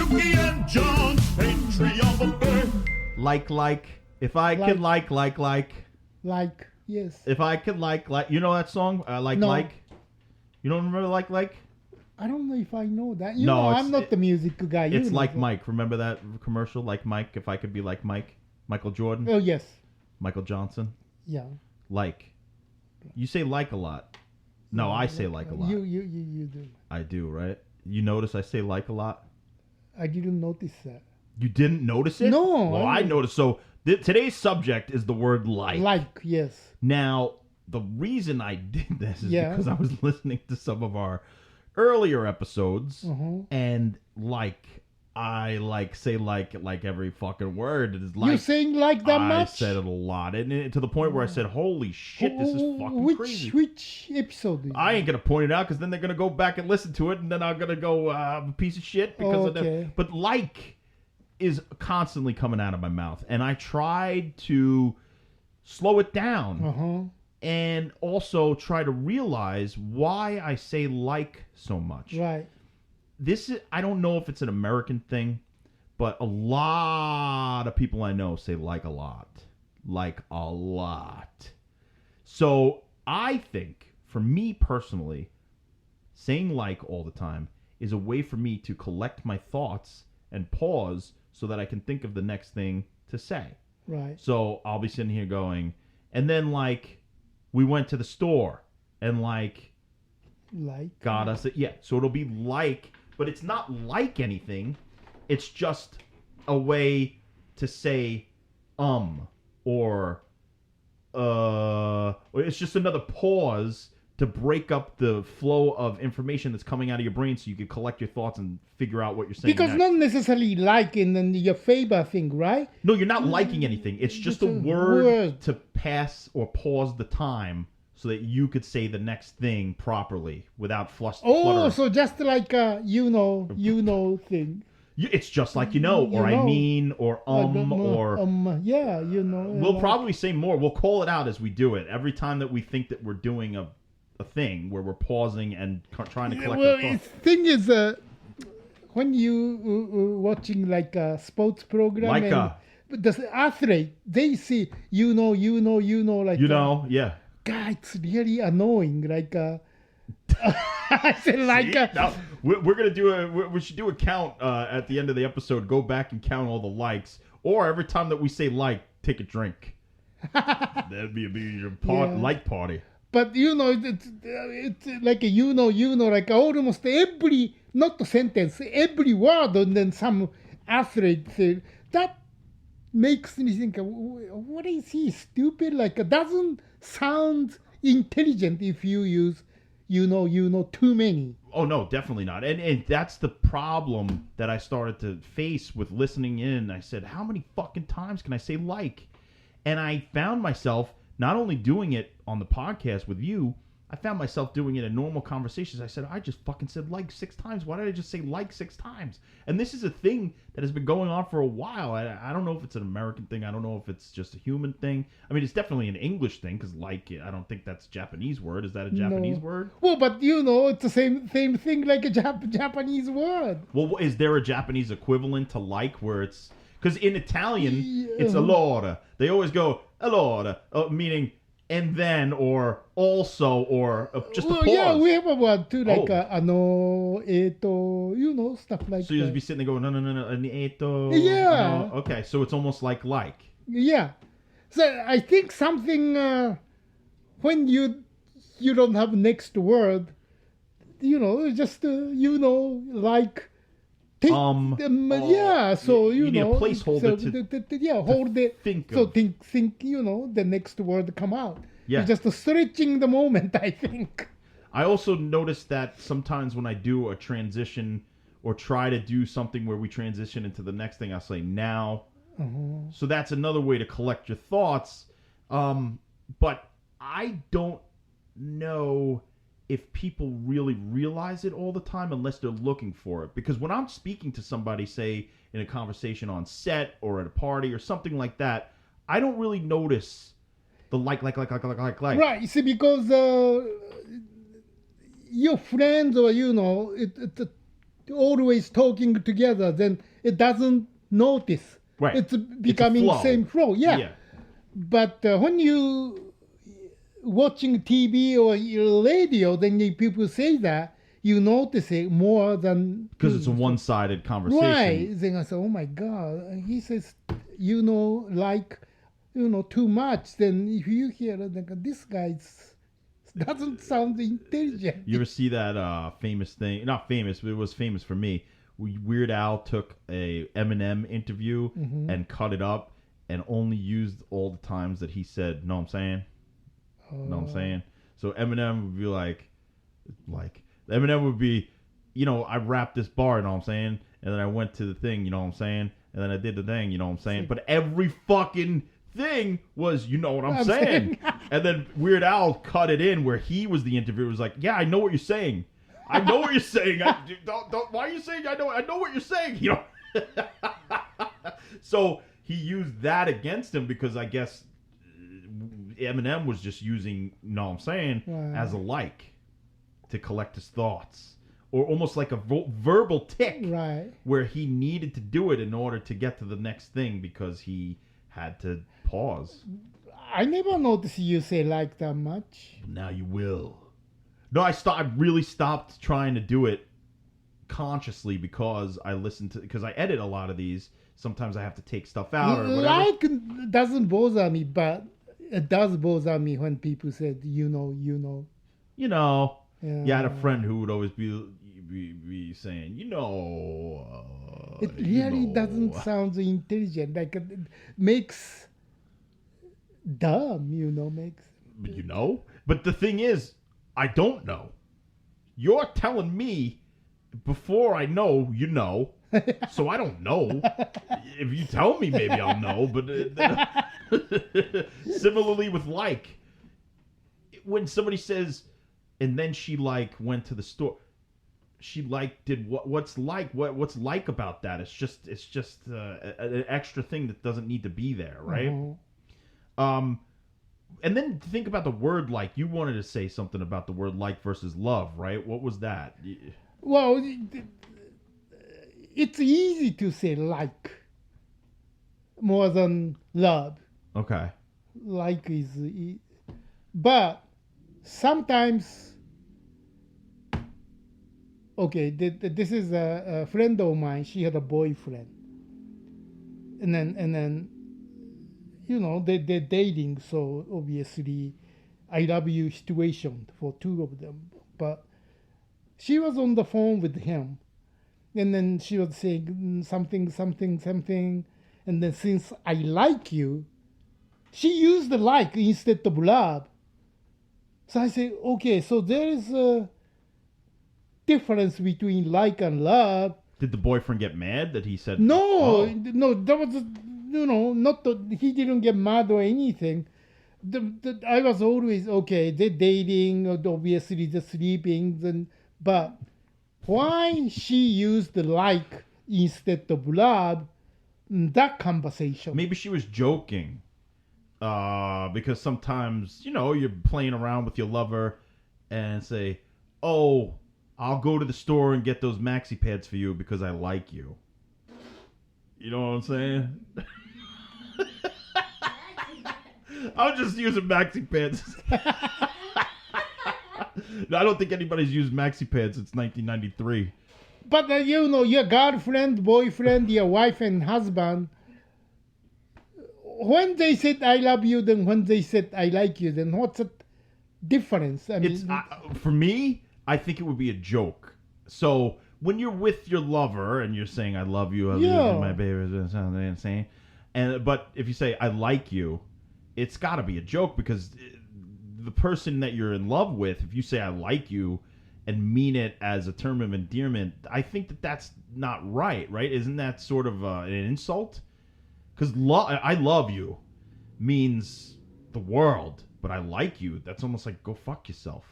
Yuki and John's Patreon buffet. Like. If I could like. Like, yes. If I could like. You know that song? No. Like? You don't remember like? I don't know if I know that. I'm not the music guy. It's like that. Mike. Remember that commercial? Like Mike, if I could be like Mike. Michael Jordan? Oh, yes. Michael Johnson? Yeah. Like. You say like a lot. No, I say like a lot. You do. I do, right? You notice I say like a lot? I didn't notice that. You didn't notice it? No. Well, I noticed. So today's subject is the word like. Like, yes. Now, the reason I did this is because I was listening to some of our earlier episodes, and I say like every fucking word. It is like you saying like that much? I said it a lot, and to the point where I said, "Holy shit, this is fucking crazy." Which episode? I ain't gonna point it out because then they're gonna go back and listen to it, and then I'm gonna go a piece of shit because of that. But like is constantly coming out of my mouth, and I tried to slow it down. And also try to realize why I say like so much. Right. I don't know if it's an American thing, but a lot of people I know say like a lot. Like a lot. So I think, for me personally, saying like all the time is a way for me to collect my thoughts and pause so that I can think of the next thing to say. Right. So I'll be sitting here going, and then like, we went to the store and like got us. So it'll be like, but it's not like anything. It's just a way to say or it's just another pause to break up the flow of information that's coming out of your brain so you can collect your thoughts and figure out what you're saying. Because not necessarily liking your favorite thing, right? No, you're not liking anything. It's just a word to pass or pause the time so that you could say the next thing properly without flutter. So just like a you know thing. It's just like or I mean, or yeah, you know. We'll probably say more. We'll call it out as we do it. Every time that we think that we're doing a thing where we're pausing and trying to collect our thoughts. The thing is, when you watching like a sports program, the athlete, they see you know, like yeah. God, it's really annoying. Like, I said, like, we're gonna do we should do a count at the end of the episode. Go back and count all the likes, or every time that we say like, take a drink. That'd be a like party. But it's like like almost every, not the sentence, every word, and then some athlete say, that makes me think, what is he, stupid? Like, it doesn't sound intelligent if you use, too many. Oh, no, definitely not. And that's the problem that I started to face with listening in. I said, how many fucking times can I say like? And I found myself not only doing it on the podcast with you, I found myself doing it in normal conversations. I said, I just fucking said like 6 times. Why did I just say like 6 times? And this is a thing that has been going on for a while. I don't know if it's an American thing. I don't know if it's just a human thing. I mean, it's definitely an English thing because like, I don't think that's a Japanese word. Is that a Japanese word? Well, but it's the same thing like a Japanese word. Well, is there a Japanese equivalent to like where it's... Because in Italian, it's allora. They always go allora, meaning and then, or also, or just a pause. Yeah, we have a word too, like eto, stuff like that. So you'll be sitting there going, no, eto. Yeah. No. Okay, so it's almost like. Yeah. So I think something, when you don't have next word, just, like... so you need a placeholder hold it. Think the next word come out. Yeah, you're just stretching the moment. I think. I also noticed that sometimes when I do a transition or try to do something where we transition into the next thing, I'll say now. So that's another way to collect your thoughts. But I don't know if people really realize it all the time unless they're looking for it. Because when I'm speaking to somebody, say, in a conversation on set or at a party or something like that, I don't really notice the like. Right, see, because your friends or, always talking together, then it doesn't notice. Right. It's becoming flow. same flow. Yeah. But when you watching TV or your radio, then people say that, you notice it more than... Because it's a one-sided conversation. Right. Then I say, oh my God. He says, too much. Then if you hear like, this guy doesn't sound intelligent. You ever see that famous thing? Not famous, but it was famous for me. Weird Al took a Eminem interview and cut it up and only used all the times that he said, know what I'm saying? Know what I'm saying? So Eminem would be like, Eminem would be, I rapped this bar, you know what I'm saying? And then I went to the thing, you know what I'm saying? And then I did the thing, you know what I'm saying? But every fucking thing was, you know what I'm saying? And then Weird Al cut it in where he was the interviewer. Was like, yeah, I know what you're saying. I know what you're saying. Don't, why are you saying I know what you're saying? So he used that against him because I guess Eminem was just using, you know what I'm saying, as a like to collect his thoughts. Or almost like a verbal tick. Right. Where he needed to do it in order to get to the next thing because he had to pause. I never noticed you say like that much. Now you will. No, I really stopped trying to do it consciously because because I edit a lot of these. Sometimes I have to take stuff out or whatever. Like doesn't bother me, but it does bother me when people said, you know. Yeah, I had a Yeah. friend who would always be saying, It really doesn't sound intelligent. Like it makes dumb, makes. But the thing is, I don't know. You're telling me before I know, so I don't know. If you tell me, maybe I'll know. But similarly with like, when somebody says, and then she went to the store. She did what's like about that? It's just an extra thing that doesn't need to be there, right? Mm-hmm. And then think about the word like. You wanted to say something about the word like versus love, right? What was that? Well, it's easy to say like more than love. Okay. Like but sometimes. Okay, this is a friend of mine. She had a boyfriend, and then they're dating. So obviously, I love you situation for two of them. But she was on the phone with him, and then she was saying something, and then since I like you, she used the like instead of love. So I say, okay, so there is a difference between like and love. Did the boyfriend get mad that he said no, that was not that he didn't get mad or anything. I was always okay, they're dating, obviously they're sleeping, but why she used the like instead of love, that conversation. Maybe she was joking because sometimes you're playing around with your lover and say, oh, I'll go to the store and get those maxi pads for you because I like you. You know what I'm saying? I'm just using maxi pads. No, I don't think anybody's used maxi pads since 1993. But your girlfriend, boyfriend, your wife and husband, when they said I love you, then when they said I like you, then what's the difference? I mean, for me, I think it would be a joke. So when you're with your lover and you're saying I love you, my baby, saying, but if you say I like you, it's got to be a joke because the person that you're in love with, if you say I like you and mean it as a term of endearment, I think that's not right? Isn't that sort of an insult? Because I love you means the world, but I like you, that's almost like go fuck yourself.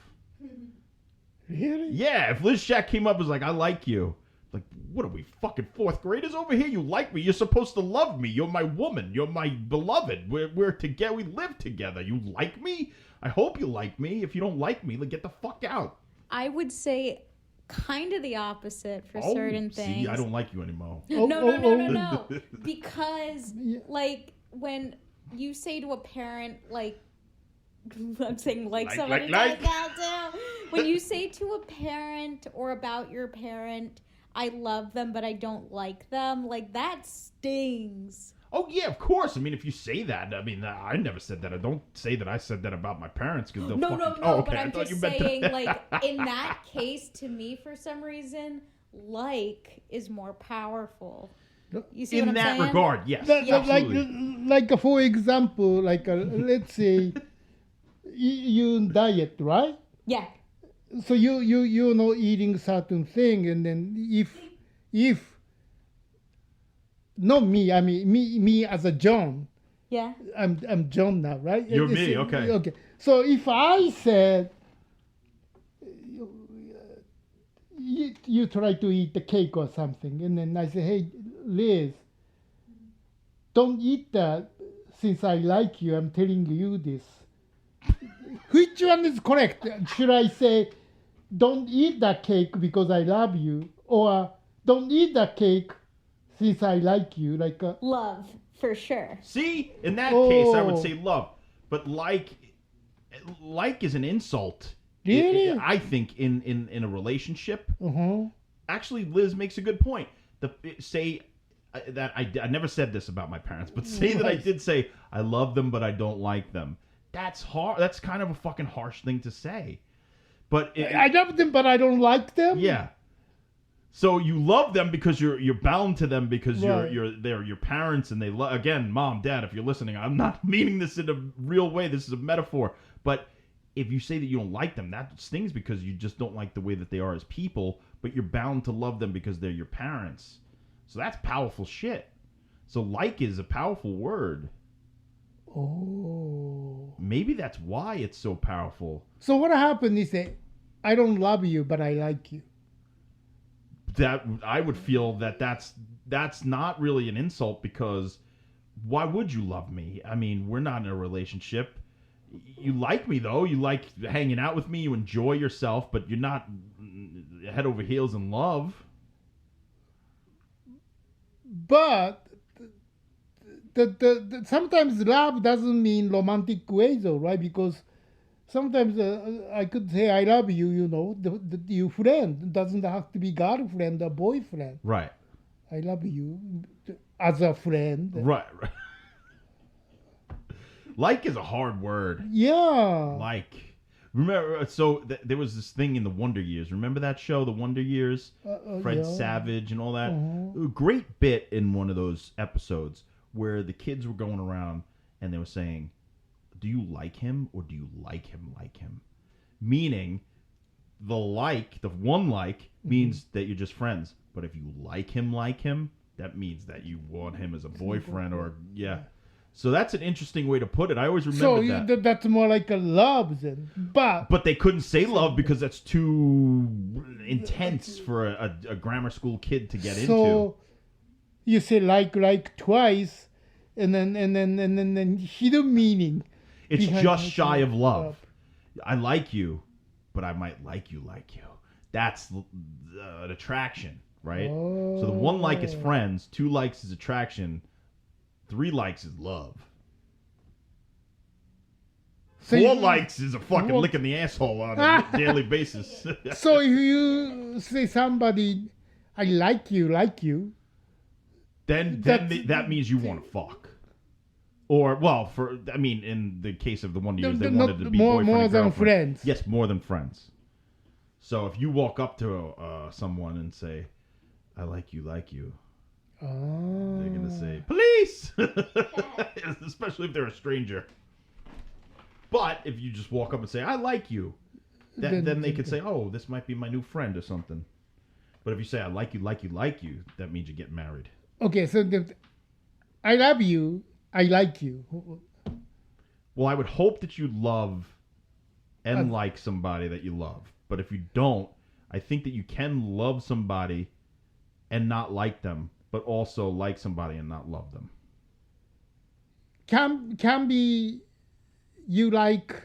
Really? Yeah, if Liz Shack came up and was like, I like you. Like, what are we, fucking fourth graders over here? You like me. You're supposed to love me. You're my woman. You're my beloved. We're together. We live together. You like me? I hope you like me. If you don't like me, then get the fuck out. I would say kind of the opposite for Oh, certain things. see, I don't like you anymore. No. Because, Yeah. like, when you say to a parent, like, I'm saying like somebody like. does now too. When you say to a parent or about your parent, I love them, but I don't like them, like, that stings. Oh, yeah, of course. I mean, if you say that, I mean, I never said that. I don't say that I said that about my parents because they'll No, fucking... no, okay. but I I'm thought just you meant saying, that. like, in that case, to me, for some reason, like is more powerful. You see In what I'm that saying? regard, yes. Yeah. Absolutely. Like for example, like let's say you diet, right? Yeah. So you know eating certain thing, and then if not me, I mean me as a John, Yeah. I'm John now, right? You're It's- me, okay. Okay. So if I said you try to eat the cake or something, and then I say, hey, Liz, don't eat that. Since I like you, I'm telling you this. Which one is correct? Should I say, don't eat that cake because I love you, or don't eat that cake since I like you? Like, Love, for sure. See, in that case, I would Oh. say love. But like is an insult. Really? I think in a relationship. uh-huh. Actually, Liz makes a good point. Say that I never said this about my parents, but say that I did say I love them, but I don't like them. That's hard. That's kind of a fucking harsh thing to say. But I love them, but I don't like them. yeah. So you love them because you're bound to them because Right. they're your parents and they again, mom, dad, if you're listening, I'm not meaning this in a real way. This is a metaphor. But if you say that you don't like them, that stings because you just don't like the way that they are as people, but you're bound to love them because they're your parents. So that's powerful shit. So like is a powerful word. Oh. Maybe that's why it's so powerful. So what happened is that I don't love you, but I like you. That I would feel that that's not really an insult because why would you love me? I mean, we're not in a relationship. You like me though. You like hanging out with me. You enjoy yourself, but you're not head over heels in love. But the sometimes love doesn't mean romantic way though, right? Because sometimes I could say I love you, you know, your friend. It doesn't have to be girlfriend or boyfriend. Right. I love you as a friend. Right. Like is a hard word. Yeah. Like. Remember, so there was this thing in the Wonder Years. Remember that show, The Wonder Years? Fred yeah. Savage and all that? Uh-huh. A great bit in one of those episodes where the kids were going around and they were saying, do you like him or do you like him? Meaning, the one like means that you're just friends. But if you like him, that means that you want him as a boyfriend or, yeah. So that's an interesting way to put it. I always remember So that. that's more like a love then. But They couldn't say love because that's too intense for a grammar school kid to get into. so you say like twice, and then hidden meaning. It's behind just like shy of love. I like you, but I might like you. That's an attraction, right? So the one like is friends, 2 likes is attraction, 3 likes is love. So 4 you- likes is a fucking Well- lick in the asshole on a daily basis. So if you say somebody, I like you, then that means you want to fuck. Or, well, in the case of the Wonder Years, they Not wanted to be more boyfriend and than girlfriend. friends. Yes, more than friends. So if you walk up to someone and say, I like you, they're going to say, police! Especially if they're a stranger. But if you just walk up and say, I like you, then they could say, oh, this might be my new friend or something. But if you say, I like you, that means you get married. Okay, so I love you, I like you. Well, I would hope that you love and like somebody that you love. But if you don't, I think that you can love somebody and not like them, but also like somebody and not love them. Can be you like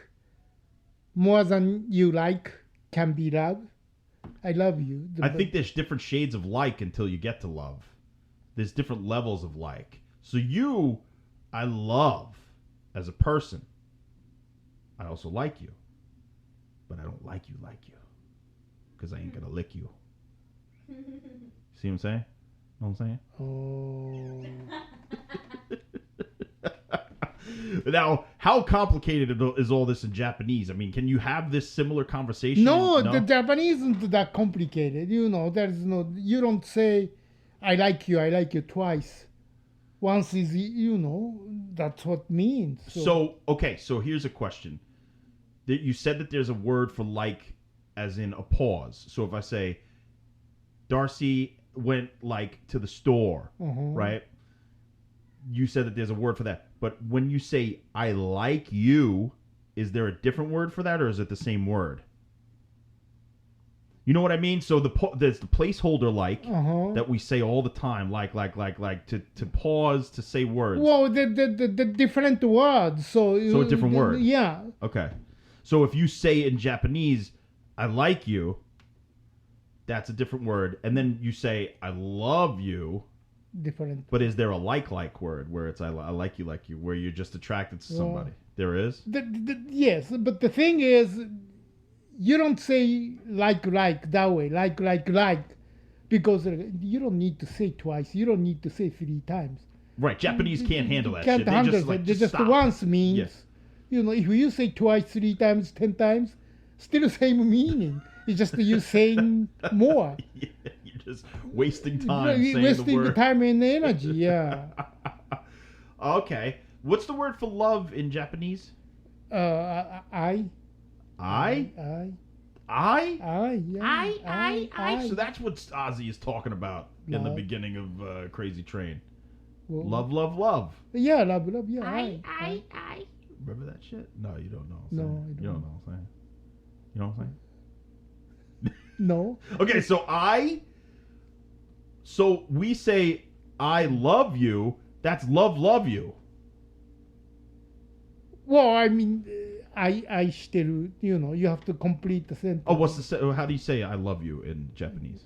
more than you like, can be love. I love you. I think there's different shades of like until you get to love. There's different levels of like. So you, I love as a person. I also like you. But I don't like you because I ain't going to lick you. See what I'm saying? Know what I'm saying? Oh. Now, how complicated is all this in Japanese? I mean, can you have this similar conversation? No, the Japanese isn't that complicated. You know, there's no. You don't say, I like you twice. Once is, you know, that's what it means. So here's a question. You said that there's a word for like as in a pause. So if I say, Darcy went like to the store, right? You said that there's a word for that. But when you say, I like you, is there a different word for that or is it the same word? You know what I mean? So there's the placeholder like that we say all the time, like to pause to say words. Well, the different words. So a different word. Yeah. Okay. So if you say in Japanese, I like you, that's a different word. And then you say, I love you. Different. But is there a like word where it's I like you, where you're just attracted to somebody? There is? Yes, but the thing is, you don't say like that way, like, because you don't need to say twice. You don't need to say 3 times. Right, Japanese can't handle that Can't shit. They handle just it. just Just stop. once means, Yes. you know, if you say twice, 3 times, 10 times, still same meaning. It's just you saying more. Yeah, you're just wasting time You're saying wasting the the word. time and energy, yeah. Okay. What's the word for love in Japanese? I? I? Yeah. I. So that's what Ozzy is talking about in the Love. beginning of Crazy Train. Well, Love. Yeah, love, yeah. I. Remember that shit? No, you don't know. No, I You don't. don't know what I'm saying. You know what I'm saying? No. Okay, so we say I love you. That's love you. Well, I mean, I still, you know, you have to complete the sentence. Oh, how do you say I love you in Japanese?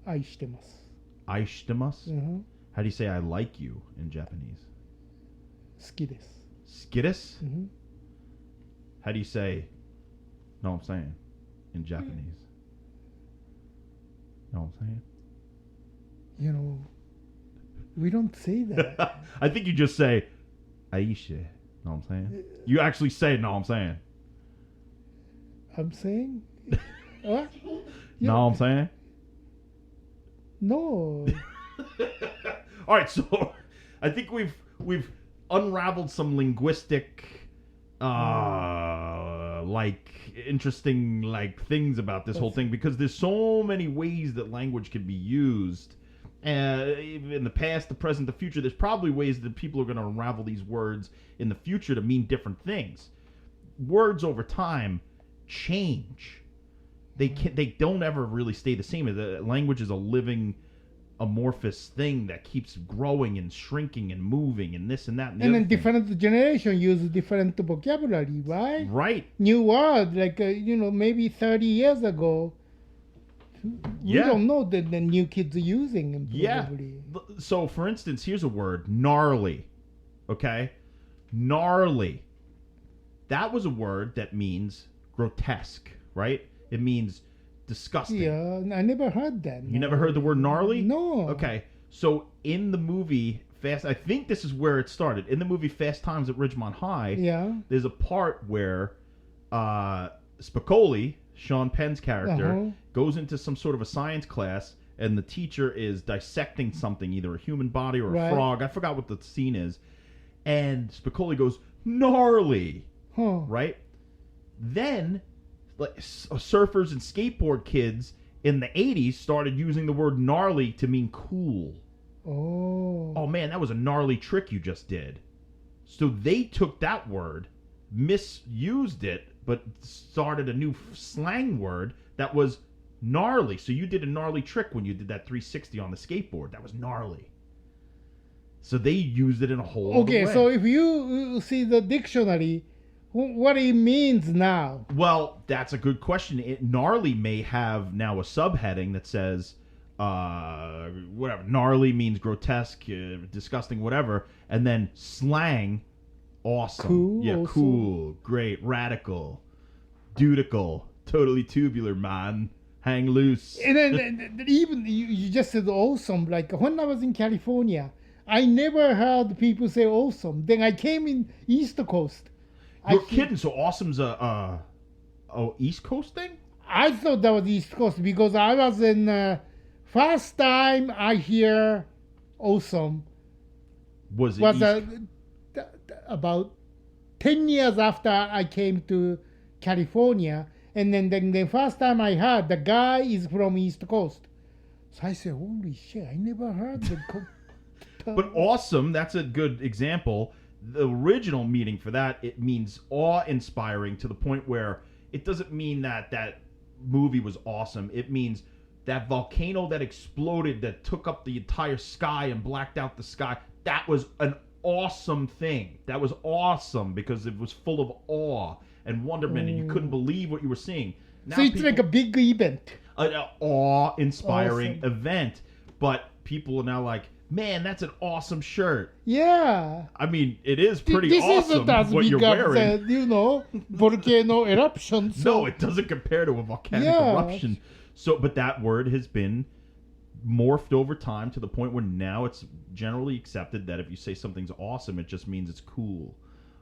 愛してます. Aishitemasu? Uh-huh. How do you say I like you in Japanese? 好きです. Skittis? Mm-hmm. How do you say know what I'm saying in Japanese? Know what I'm saying? You know, we don't say that. I think you just say Aisha. Know what I'm saying? You actually say know what I'm saying. I'm saying? What? Know what I'm saying? No. All right, so I think we've unraveled some linguistic like interesting like things about this whole thing because there's so many ways that language can be used. In the past, the present, the future, there's probably ways that people are going to unravel these words in the future to mean different things. Words over time change. They don't ever really stay the same. The language is a living, amorphous thing that keeps growing and shrinking and moving and this and that. And then other thing. different generation use different vocabulary, right? Right. New word, like, you know, maybe 30 years ago, we Yeah. don't know the new kids are using them Yeah. probably. So, for instance, here's a word, gnarly. Okay? Gnarly. That was a word that means grotesque, right? It means disgusting. Yeah, I never heard that. You never heard the word gnarly? No. Okay. So, in the movie I think this is where it started. In the movie Fast Times at Ridgemont High, Yeah. there's a part where Spicoli, Sean Penn's character, goes into some sort of a science class, and the teacher is dissecting something, either a human body or a Right. frog. I forgot what the scene is. And Spicoli goes, gnarly, Huh. right? Then, like, surfers and skateboard kids in the 80s started using the word gnarly to mean cool. Oh. Oh, man, that was a gnarly trick you just did. So they took that word, misused it, but started a new slang word that was gnarly. So you did a gnarly trick when you did that 360 on the skateboard. That was gnarly. So they used it in a whole other Okay, way. so if you see the dictionary, what it means now. Well, that's a good question. Gnarly may have now a subheading that says, whatever. Gnarly means grotesque, disgusting, whatever. And then slang, awesome. Cool, Yeah, also. cool, great, radical, dudical, totally tubular, man. Hang loose. And then even you just said awesome. Like when I was in California, I never heard people say awesome. Then I came in East Coast. You're kidding. So awesome's a East Coast thing? I thought that was East Coast because I was in first time I hear awesome Was it was East? about 10 years after I came to California. And then the first time I heard the guy is from East Coast. So I said, holy shit, I never heard the But awesome, that's a good example. The original meaning for that, it means awe-inspiring to the point where it doesn't mean that that movie was awesome. It means that volcano that exploded, that took up the entire sky and blacked out the sky, that was an awesome thing. That was awesome because it was full of awe and wonderment, and you couldn't believe what you were seeing. Now So it's like a big event. an awe-inspiring Awesome. event, but people are now like, man, that's an awesome shirt. Yeah. I mean, it is pretty This awesome isn't as what big you're wearing. as, volcano eruption. So No, it doesn't compare to a volcanic Yeah. eruption. So, but that word has been morphed over time to the point where now it's generally accepted that if you say something's awesome, it just means it's cool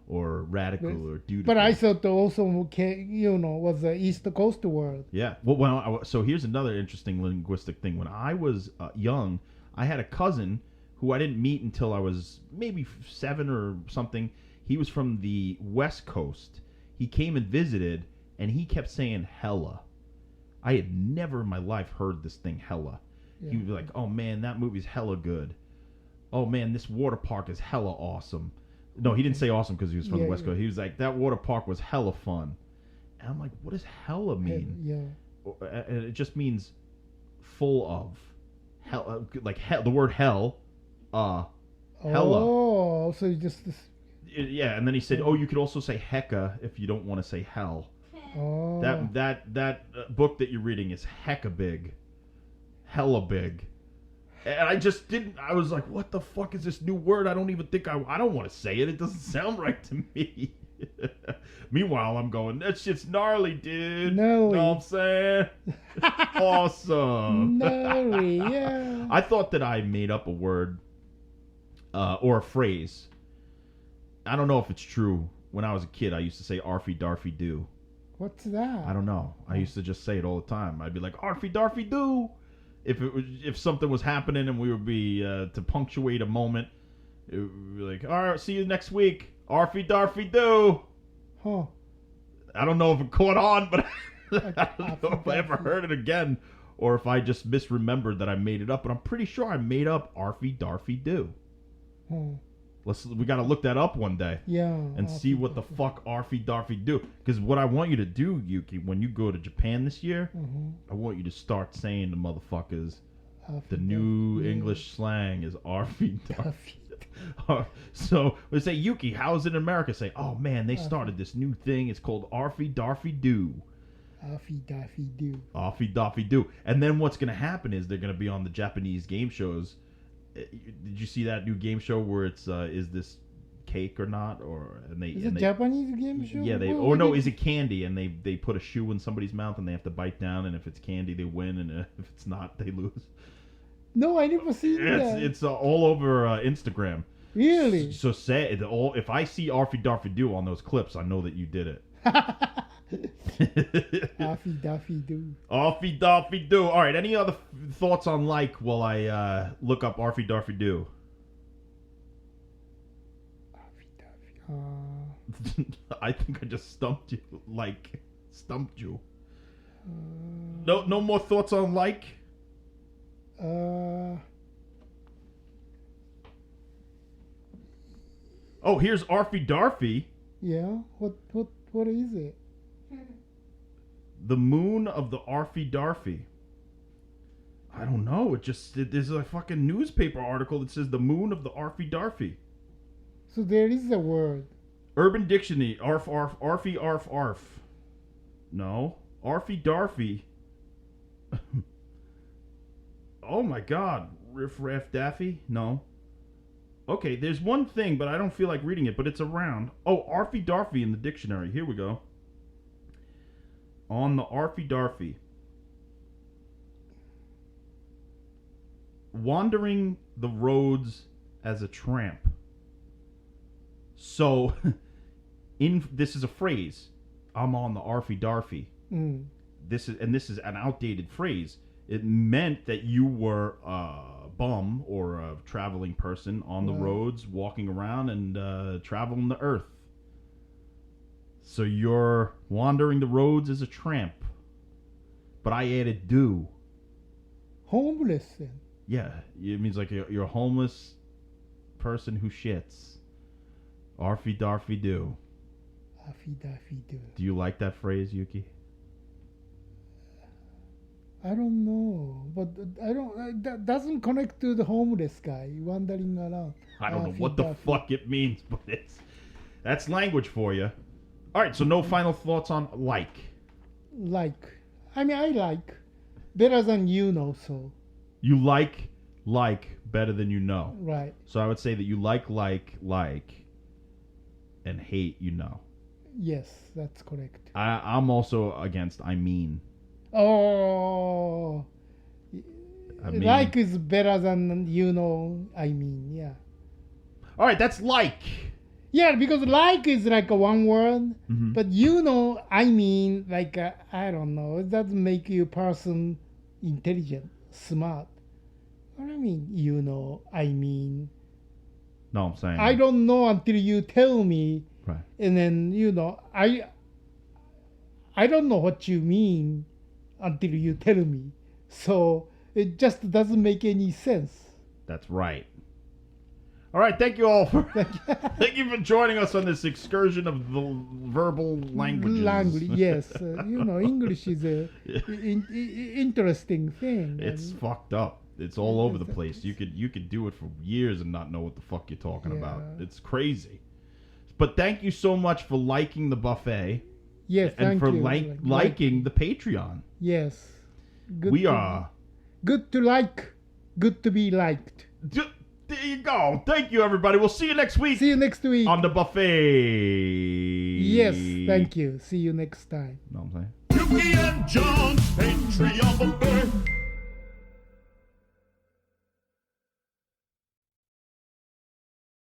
or radical or dutiful. But I thought also, was the East Coast word. Yeah. Well, so here's another interesting linguistic thing. When I was young, I had a cousin who I didn't meet until I was maybe 7 or something. He was from the West Coast. He came and visited, and he kept saying hella. I had never in my life heard this thing hella. He would be like, oh man, that movie's hella good. Oh man, this water park is hella awesome. No, he didn't say awesome because he was from the West Coast. He was like, that water park was hella fun. And I'm like, what does hella mean? Yeah. And it just means full of. Hell, like hell, the word hell, hella. Oh, so you just. Yeah, and then he said, oh, you could also say hecka if you don't want to say hell. Oh. That book that you're reading is hecka big, hella big. And I just didn't. I was like, what the fuck is this new word? I don't even think I don't want to say it. It doesn't sound right to me. Meanwhile, I'm going, that shit's gnarly, dude. Gnarly. Know what I'm saying? Awesome. Gnarly, yeah. I thought that I made up a word or a phrase. I don't know if it's true. When I was a kid, I used to say arfy darfy do. What's that? I don't know. I used to just say it all the time. I'd be like, arfy darfy do. If something was happening and we would be to punctuate a moment, it would be like, all right, see you next week. Arfy darfy do. Huh. I don't know if it caught on, but I don't know if I ever heard it again or if I just misremembered that I made it up. But I'm pretty sure I made up arfy darfy do. We got to look that up one day. Yeah. And see what the fuck arfy darfy do. Because what I want you to do, Yuki, when you go to Japan this year, I want you to start saying to motherfuckers, the new English slang is arfy darfy. So we say, Yuki, how's it in America? Say, oh man, they started this new thing. It's called arfy darfy do. Arfy daffy do. Arfy darfy do. And then what's going to happen is they're going to be on the Japanese game shows. Did you see that new game show where it's is this cake or not, or Is it Japanese game show? Yeah, is it candy, and they put a shoe in somebody's mouth and they have to bite down, and if it's candy they win, and if it's not they lose. No, I never seen that. It's all over Instagram. Really? So say it all. If I see arfy darfy do on those clips, I know that you did it. Arfy daffy do. Arfy darfy do. All right. Any other thoughts on like while I look up arfy darfy do? Arfy daffy. I think I just stumped you. Stumped you. No more thoughts on like. Oh, here's arfy darfy. Yeah. What is it? The moon of the arfy darfy. I don't know. There's a fucking newspaper article that says the moon of the arfy darfy. So there is a word. Urban Dictionary. Arf, arf, arfy, arf, arf. No. Arfy, darfy. Oh my God. Riff, raff, daffy? No. Okay, there's one thing, but I don't feel like reading it, but it's around. Oh, Arfy Darfy in the dictionary. Here we go. On the Arfy Darfy. Wandering the roads as a tramp. So, this is a phrase. I'm on the Arfy Darfy. Mm. This is an outdated phrase. It meant that you were a bum or a traveling person on the roads, walking around and traveling the earth. So you're wandering the roads as a tramp. But I added do. Homeless then. Yeah, it means like you're a homeless person who shits. Arfy darfy do. Afi daffy do. Do you like that phrase, Yuki? I don't know, but I don't. That doesn't connect to the homeless guy wandering around. I don't know Afi what the daffy. fuck it means, but that's language for you. All right, so no final thoughts on like. Like, I mean, I like better than you know. So You like better than you know. right. So I would say that you like, and hate, you know. Yes, that's correct. I'm also against I mean. Oh, I mean. like is better than you know. I mean, yeah. All right, that's like. Yeah, because like is like a one word, Mhm. but you know, I mean, like I don't know, it doesn't make you person intelligent, smart. What I mean, you know, I mean, No, I'm saying. I don't know until you tell me, Right. and then you know, I don't know what you mean until you tell me. So it just doesn't make any sense. That's right. All right, thank you all for thank you for joining us on this excursion of the verbal languages. Language, yes. You know, English is a interesting thing. It's fucked up. It's all over the place. You could do it for years and not know what the fuck you're talking about. Yeah. It's crazy. But thank you so much for liking the buffet Yes, and thank for you. liking the Patreon. Yes. Good We to- are. good to like, good to be liked. There you go. Thank you, everybody. We'll see you next week See you next week. on the buffet. Yes, thank you. See you next time. Know what I'm saying? Yuki and John, Patreon buffet.